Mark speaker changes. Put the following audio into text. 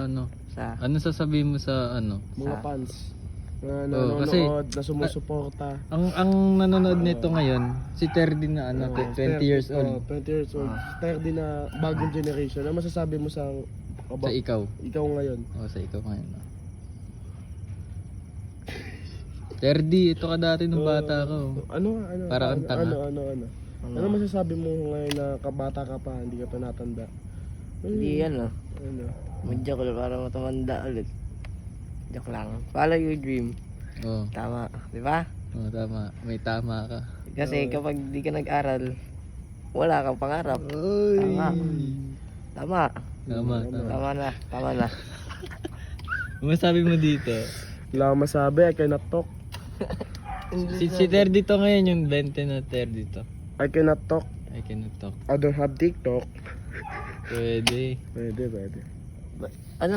Speaker 1: ano.
Speaker 2: Sa
Speaker 1: Ano sasabihin mo sa ano?
Speaker 3: Mga fans na
Speaker 1: Oo, kasi-
Speaker 3: nanonood, na sumusuporta.
Speaker 1: Ang nanonood nito ngayon, si Terdy na ano, 20 years old.
Speaker 3: 20 years old. Terdy na bagong generation. Ano masasabi mo sa
Speaker 1: Sa ikaw.
Speaker 3: ikaw ngayon?
Speaker 1: Sa ikaw ngayon. Terdy, ito ka dati nung bata ko.
Speaker 3: Ano?
Speaker 1: Para kang tanga.
Speaker 3: Ano masasabi mo ngayon na kabata ka pa, hindi ka pa natanda?
Speaker 2: hindi yan oh.
Speaker 3: Ano?
Speaker 2: Mag-joke lang para matumanda ulit. Joke lang. Follow your dream.
Speaker 1: Oo,
Speaker 2: Tama, di ba?
Speaker 1: tama. May tama ka.
Speaker 2: Kasi kapag di ka nag-aral, wala kang pangarap. Tama. Tama.
Speaker 1: Tama.
Speaker 2: Tama na.
Speaker 1: Ano masabi mo dito?
Speaker 3: Wala akong masabi, I cannot talk.
Speaker 1: Si Terdy to ngayon, yung 20 na Terdy to.
Speaker 3: I cannot talk.
Speaker 1: I cannot talk.
Speaker 3: I don't have TikTok.
Speaker 1: Pwede.
Speaker 3: Pwede.
Speaker 2: Ano